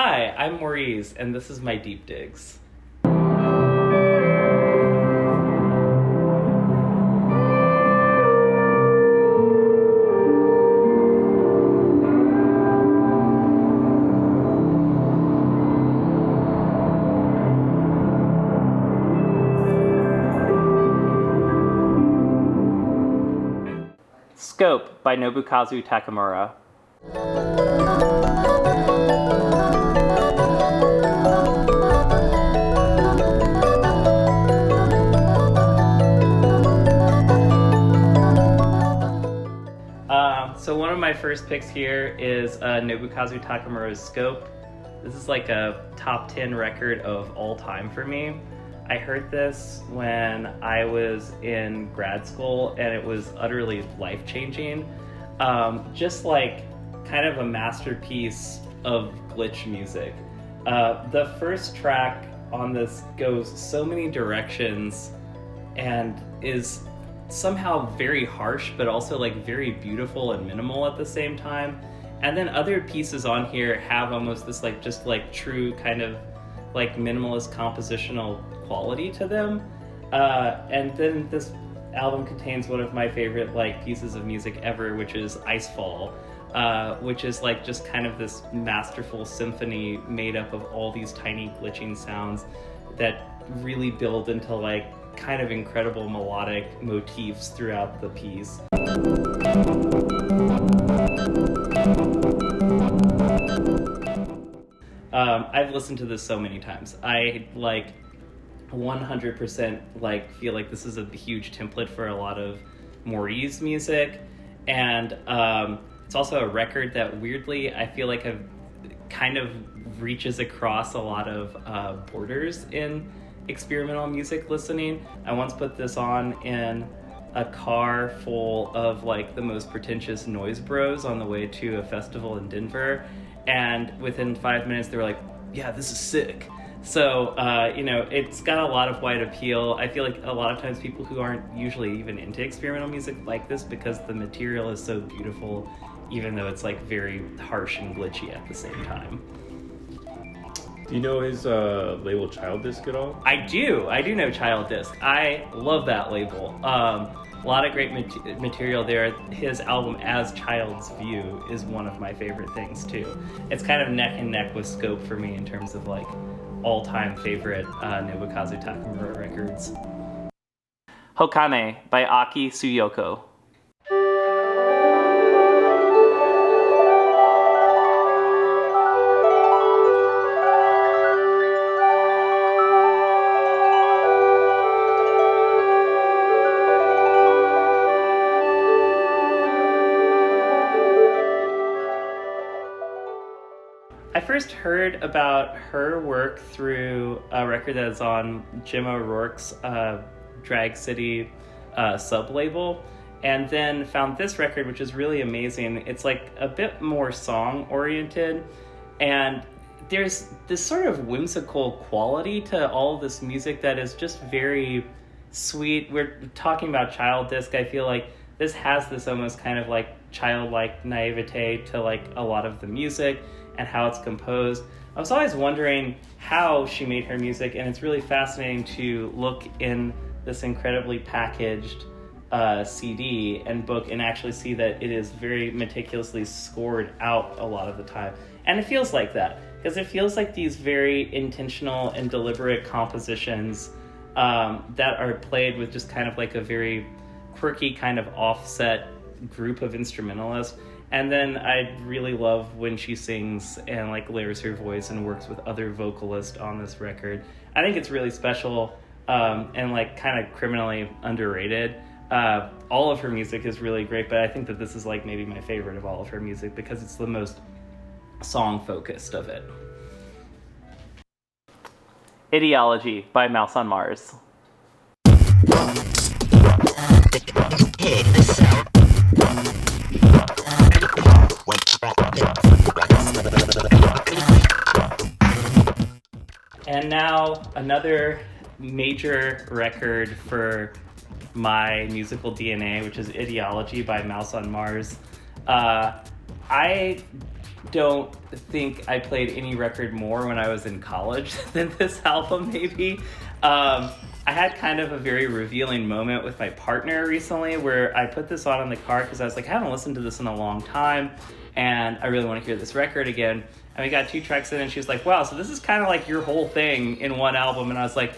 Hi, I'm Maurice, and this is my Deep Digs. Scope by Nobukazu Takemura. So one of my first picks here is Nobukazu Takemura's Scope. This is like a top 10 record of all time for me. I heard this when I was in grad school and it was utterly life-changing. Just like kind of a masterpiece of glitch music. The first track on this goes so many directions and is somehow very harsh, but also like very beautiful and minimal at the same time. And then other pieces on here have almost this like just like true kind of like minimalist compositional quality to them. And then this album contains one of my favorite like pieces of music ever, which is Icefall, which is like just kind of this masterful symphony made up of all these tiny glitching sounds that really build into like kind of incredible melodic motifs throughout the piece. I've listened to this so many times. I like 100% like feel like this is a huge template for a lot of Maurice music, and it's also a record that weirdly I feel like kind of reaches across a lot of borders in experimental music listening. I once put this on in a car full of like the most pretentious noise bros on the way to a festival in Denver, and within 5 minutes they were like, yeah, this is sick. So it's got a lot of wide appeal. I feel like a lot of times people who aren't usually even into experimental music like this because the material is so beautiful, even though it's like very harsh and glitchy at the same time. Do you know his label Child Disc at all? I do know Child Disc. I love that label. A lot of great material there. His album As Child's View is one of my favorite things too. It's kind of neck and neck with Scope for me in terms of like all-time favorite Nobukazu Takemura records. Hokane by Aki Tsuyuko. I first heard about her work through a record that is on Jim O'Rourke's Drag City sub-label, and then found this record, which is really amazing. It's like a bit more song-oriented, and there's this sort of whimsical quality to all of this music that is just very sweet. We're talking about Child Disc. I feel like this has this almost kind of like childlike naivete to like a lot of the music and how it's composed. I was always wondering how she made her music, and it's really fascinating to look in this incredibly packaged CD and book and actually see that it is very meticulously scored out a lot of the time. And it feels like that, because it feels like these very intentional and deliberate compositions that are played with just kind of like a very quirky kind of offset group of instrumentalists. And then I really love when she sings and like layers her voice and works with other vocalists on this record. I think it's really special and like kind of criminally underrated. All of her music is really great, but I think that this is like maybe my favorite of all of her music because it's the most song focused of it. Ideology by Mouse on Mars. And now another major record for my musical DNA, which is Ideology by Mouse on Mars. I don't think I played any record more when I was in college than this album, maybe. I had kind of a very revealing moment with my partner recently where I put this on in the car because I was like, I haven't listened to this in a long time and I really want to hear this record again. And we got 2 tracks in and she was like, wow, so this is kind of like your whole thing in one album. And I was like,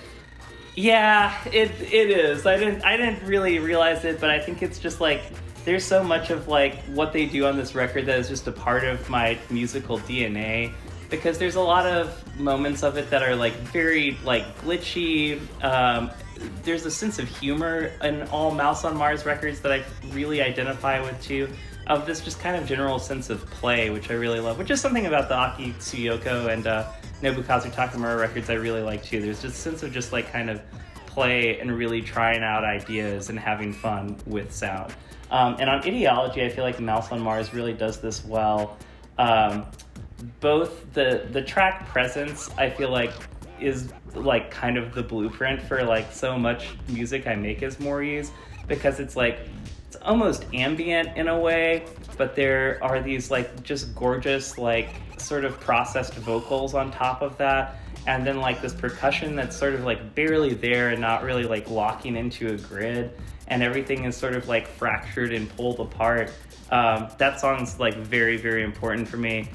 yeah, it is. I didn't really realize it, but I think it's just like, there's so much of like what they do on this record that is just a part of my musical DNA, because there's a lot of moments of it that are like very like glitchy. There's a sense of humor in all Mouse on Mars records that I really identify with too, of this just kind of general sense of play, which I really love, which is something about the Aki Tsuyuko and Nobukazu Takemura records I really like too. There's just a sense of just like kind of play and really trying out ideas and having fun with sound. And on Ideology, I feel like Mouse on Mars really does this well. Both the track Presence, I feel like, is like kind of the blueprint for like so much music I make as eaze, because it's like, it's almost ambient in a way, but there are these like just gorgeous like sort of processed vocals on top of that, and then like this percussion that's sort of like barely there and not really like locking into a grid, and everything is sort of like fractured and pulled apart. That song's like very, very important for me.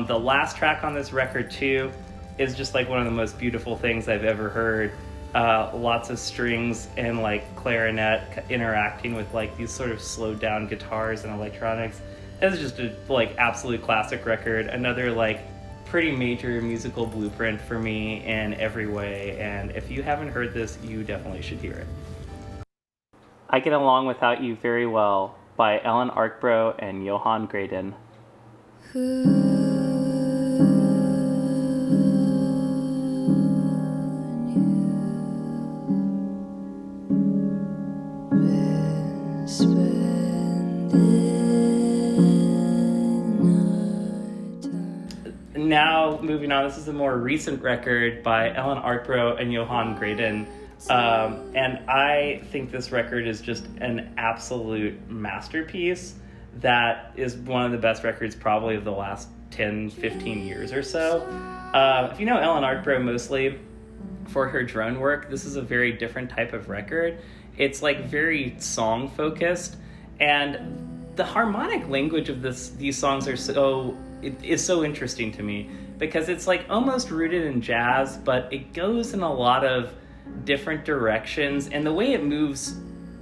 The last track on this record too is just like one of the most beautiful things I've ever heard. Lots of strings and like clarinet interacting with like these sort of slowed down guitars and electronics. It's just a like absolute classic record. Another like pretty major musical blueprint for me in every way. And if you haven't heard this, you definitely should hear it. I Get Along Without You Very Well by Ellen Arkbro and Johan Graden. Now, moving on, this is a more recent record by Ellen Arkbro and Johan Graden. And I think this record is just an absolute masterpiece that is one of the best records probably of the last 10, 15 years or so. If you know Ellen Arkbro mostly for her drone work, this is a very different type of record. It's like very song focused, and the harmonic language of these songs are so interesting to me, because it's like almost rooted in jazz, but it goes in a lot of different directions, and the way it moves,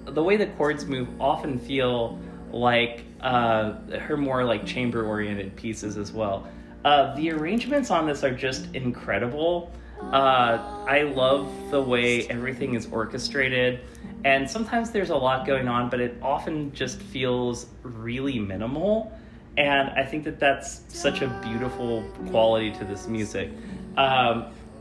the way the chords move often feel like her more like chamber oriented pieces as well. The arrangements on this are just incredible. I love the way everything is orchestrated, and sometimes there's a lot going on, but it often just feels really minimal. And I think that that's such a beautiful quality to this music.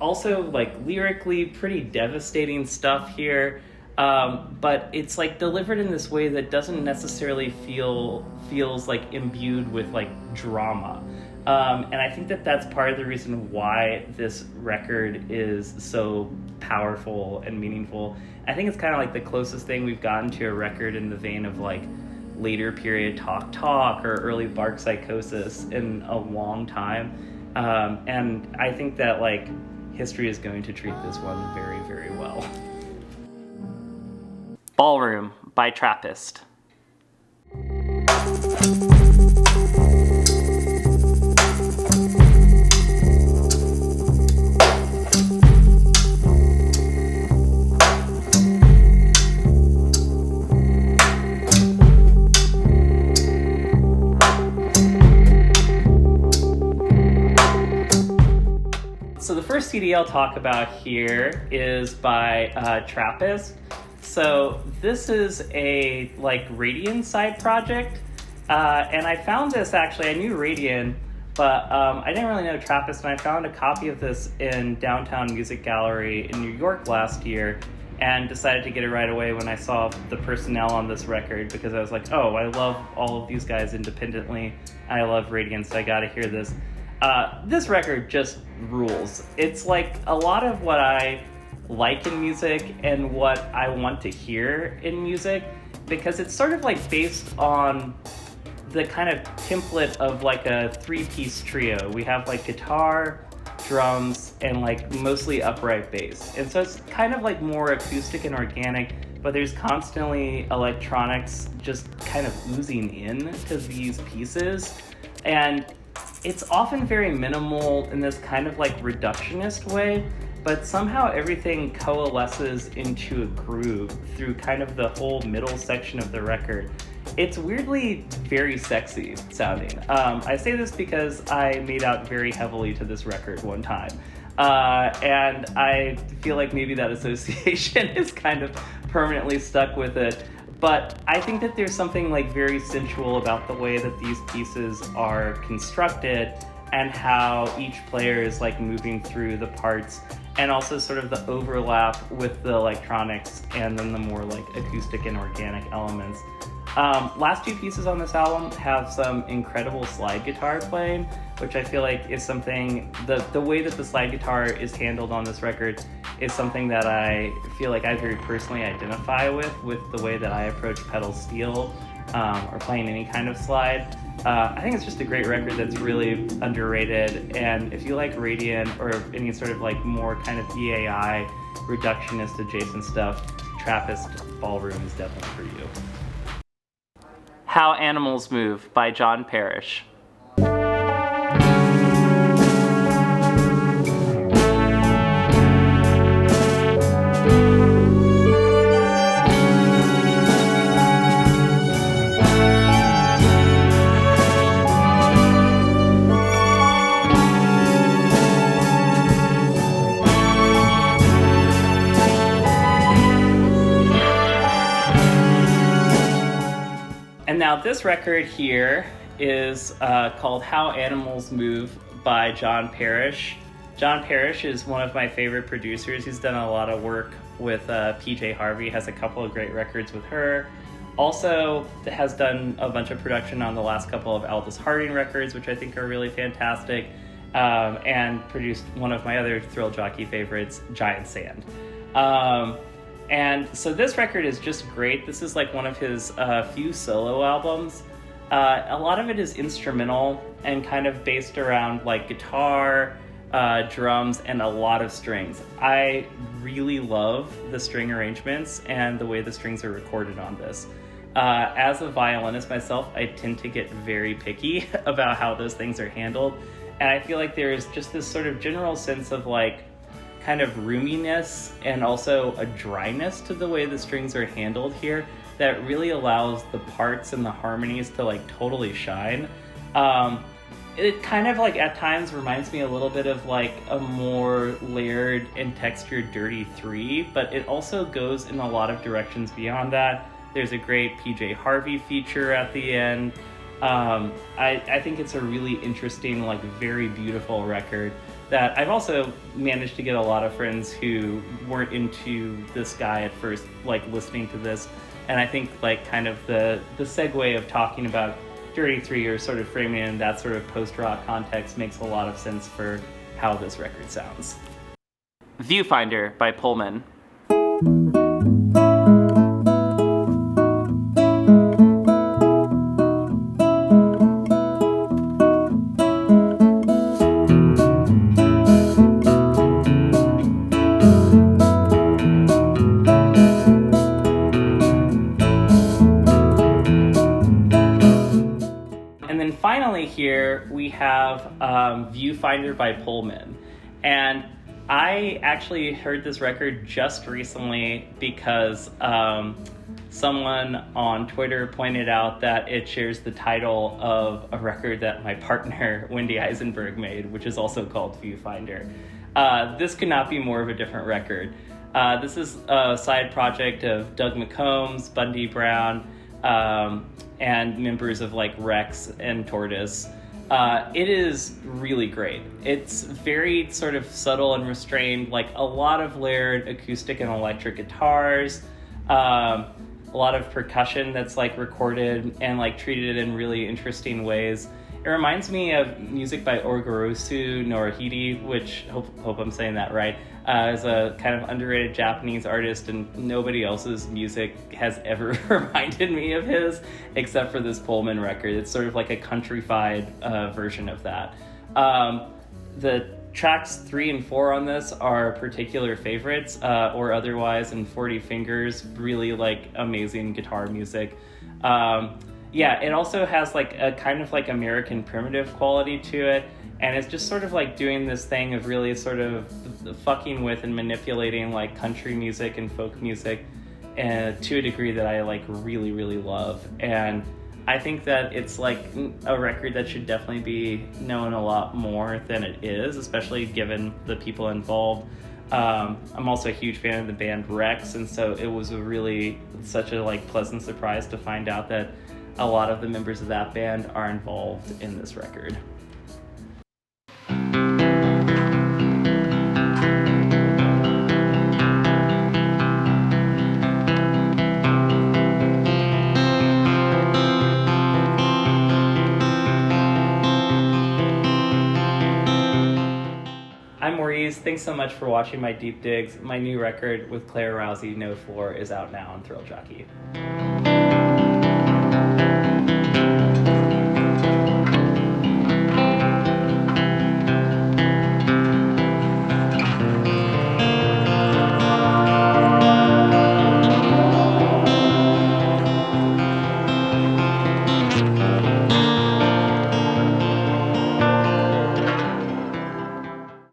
Also, like lyrically, pretty devastating stuff here. But it's like delivered in this way that doesn't necessarily feels like imbued with like drama. And I think that that's part of the reason why this record is so powerful and meaningful. I think it's kind of like the closest thing we've gotten to a record in the vein of like later period Talk or early Bark Psychosis in a long time. And I think that like history is going to treat this one very, very well. Ballroom by Trappist. So the first CD I'll talk about here is by Trappist. So this is a like Radian side project, and I found this actually. I knew Radian, but I didn't really know Trappist, and I found a copy of this in Downtown Music Gallery in New York last year. and decided to get it right away when I saw the personnel on this record, because I was like, oh, I love all of these guys independently. I love Radiant, so I gotta hear this. This record just rules. It's like a lot of what I like in music and what I want to hear in music, because it's sort of like based on the kind of template of like a 3-piece trio. We have like guitar, drums, and like mostly upright bass. And so it's kind of like more acoustic and organic, but there's constantly electronics just kind of oozing in to these pieces. And it's often very minimal in this kind of like reductionist way, but somehow everything coalesces into a groove through kind of the whole middle section of the record. It's weirdly very sexy sounding. I say this because I made out very heavily to this record one time. And I feel like maybe that association is kind of permanently stuck with it. But I think that there's something like very sensual about the way that these pieces are constructed and how each player is like moving through the parts, and also sort of the overlap with the electronics and then the more like acoustic and organic elements. Last two pieces on this album have some incredible slide guitar playing, which I feel like is something, the way that the slide guitar is handled on this record is something that I feel like I very personally identify with the way that I approach pedal steel or playing any kind of slide. I think it's just a great record that's really underrated, and if you like Radiant or any sort of like more kind of EAI reductionist adjacent stuff, Trappist Ballroom is definitely for you. How Animals Move by John Parish. And now this record here is called How Animals Move by John Parish. John Parish is one of my favorite producers. He's done a lot of work with PJ Harvey, has a couple of great records with her. Also has done a bunch of production on the last couple of Aldous Harding records, which I think are really fantastic, and produced one of my other Thrill Jockey favorites, Giant Sand. And so this record is just great. This is like one of his few solo albums. A lot of it is instrumental and kind of based around like guitar, drums, and a lot of strings. I really love the string arrangements and the way the strings are recorded on this. As a violinist myself, I tend to get very picky about how those things are handled. And I feel like there's just this sort of general sense of like kind of roominess and also a dryness to the way the strings are handled here that really allows the parts and the harmonies to like totally shine. It kind of like at times reminds me a little bit of like a more layered and textured Dirty 3, but it also goes in a lot of directions beyond that. There's a great PJ Harvey feature at the end. I think it's a really interesting, like very beautiful record that I've also managed to get a lot of friends who weren't into this guy at first, like listening to this. And I think like kind of the segue of talking about Dirty 3 or sort of framing it in that sort of post-rock context makes a lot of sense for how this record sounds. Viewfinder by Pullman. Finally here we have Viewfinder by Pullman, and I actually heard this record just recently because someone on Twitter pointed out that it shares the title of a record that my partner Wendy Eisenberg made, which is also called Viewfinder. This could not be more of a different record. This is a side project of Doug McCombs, Bundy Brown, and members of like Rex and Tortoise. It is really great. It's very sort of subtle and restrained, like a lot of layered acoustic and electric guitars, a lot of percussion that's like recorded and like treated in really interesting ways. It reminds me of music by Orgorosu Norihide, which hope I'm saying that right, is a kind of underrated Japanese artist, and nobody else's music has ever reminded me of his, except for this Pullman record. It's sort of like a countrified version of that. The tracks 3 and 4 on this are particular favorites, or otherwise, and 40 Fingers, really like amazing guitar music. Yeah, it also has like a kind of like American primitive quality to it, and it's just sort of like doing this thing of really sort of fucking with and manipulating like country music and folk music to a degree that I like really, really love. And I think that it's like a record that should definitely be known a lot more than it is, especially given the people involved. I'm also a huge fan of the band Rex, and so it was such a like pleasant surprise to find out that a lot of the members of that band are involved in this record. I'm Maurice. Thanks so much for watching my deep digs. My new record with Claire Rousay, No Floor, is out now on Thrill Jockey.